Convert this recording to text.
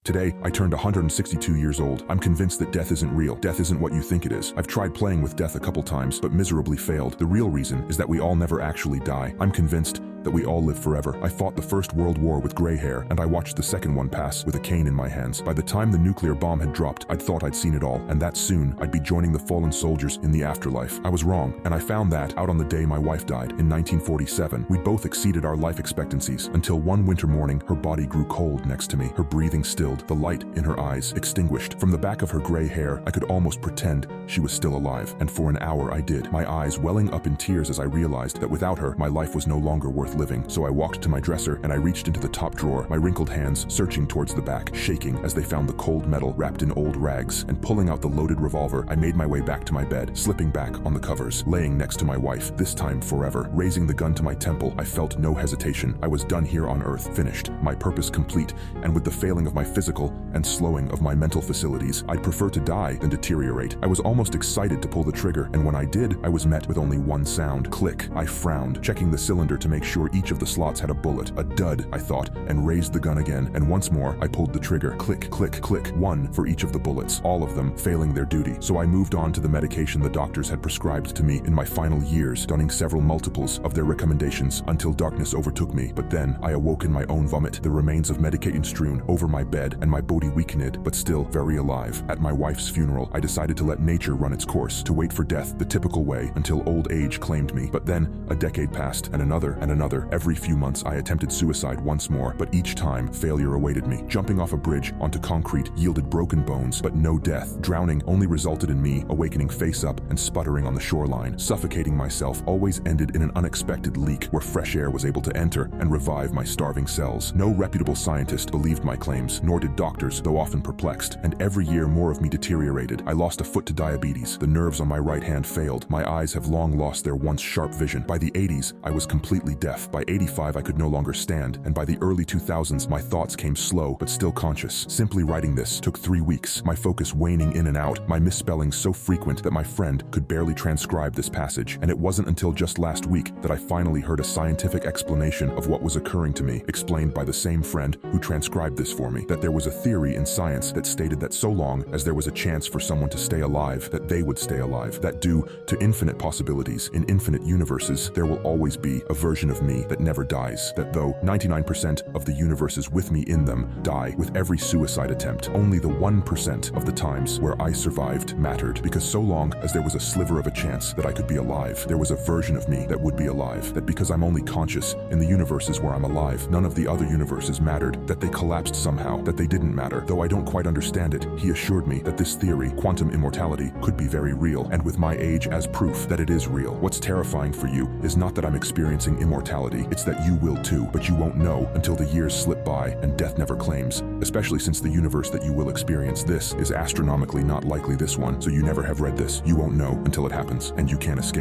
Today, I turned 162 years old. I'm convinced that death isn't real. Death isn't what you think it is. I've tried playing with death a couple times, but miserably failed. The real reason is that we all never actually die. I'm convinced that we all live forever. I fought the First World War with gray hair, and I watched the second one pass with a cane in my hands. By the time the nuclear bomb had dropped, I'd thought I'd seen it all, and that soon I'd be joining the fallen soldiers in the afterlife. I was wrong, and I found that out on the day my wife died, in 1947. We both exceeded our life expectancies, until one winter morning, her body grew cold next to me. Her breathing stilled, the light in her eyes extinguished. From the back of her gray hair, I could almost pretend she was still alive, and for an hour I did, my eyes welling up in tears as I realized that without her, my life was no longer worth living. So I walked to my dresser and I reached into the top drawer, my wrinkled hands searching towards the back, shaking as they found the cold metal wrapped in old rags, and pulling out the loaded revolver, I made my way back to my bed, slipping back on the covers, laying next to my wife, this time forever. Raising the gun to my temple, I felt no hesitation. I was done here on earth, finished, my purpose complete, and with the failing of my physical and slowing of my mental facilities, I'd prefer to die than deteriorate. I was almost excited to pull the trigger, and when I did, I was met with only one sound. Click. I frowned, checking the cylinder to make sure each of the slots had a bullet. A dud, I thought, and raised the gun again, and once more I pulled the trigger. Click, click, click. One for each of the bullets, all of them failing their duty. So I moved on to the medication the doctors had prescribed to me in my final years, donning several multiples of their recommendations until darkness overtook me. But then I awoke in my own vomit, the remains of medication strewn over my bed, and my body weakened but still very alive. At my wife's funeral, I decided to let nature run its course, to wait for death the typical way until old age claimed me. But then a decade passed, and another and another. Every few months I attempted suicide once more, but each time failure awaited me. Jumping off a bridge onto concrete yielded broken bones, but no death. Drowning only resulted in me awakening face up and sputtering on the shoreline. Suffocating myself always ended in an unexpected leak where fresh air was able to enter and revive my starving cells. No reputable scientist believed my claims, nor did doctors, though often perplexed, and every year more of me deteriorated. I lost a foot to diabetes. The nerves on my right hand failed. My eyes have long lost their once sharp vision. By the 80s, I was completely deaf. By 85, I could no longer stand, and by the early 2000s, my thoughts came slow but still conscious. Simply writing this took 3 weeks, my focus waning in and out, my misspellings so frequent that my friend could barely transcribe this passage, and it wasn't until just last week that I finally heard a scientific explanation of what was occurring to me, explained by the same friend who transcribed this for me, that there was a theory in science that stated that so long as there was a chance for someone to stay alive, that they would stay alive, that due to infinite possibilities in infinite universes, there will always be a version of me that never dies, that though 99% of the universes with me in them die with every suicide attempt, only the 1% of the times where I survived mattered, because so long as there was a sliver of a chance that I could be alive, there was a version of me that would be alive, that because I'm only conscious in the universes where I'm alive, none of the other universes mattered, that they collapsed somehow, that they didn't matter. Though I don't quite understand it, he assured me that this theory, quantum immortality, could be very real, and with my age as proof that it is real. What's terrifying for you is not that I'm experiencing immortality, it's that you will too, but you won't know until the years slip by and death never claims, especially since the universe that you will experience this is astronomically not likely this one, so you never have read this. You won't know until it happens, and you can't escape.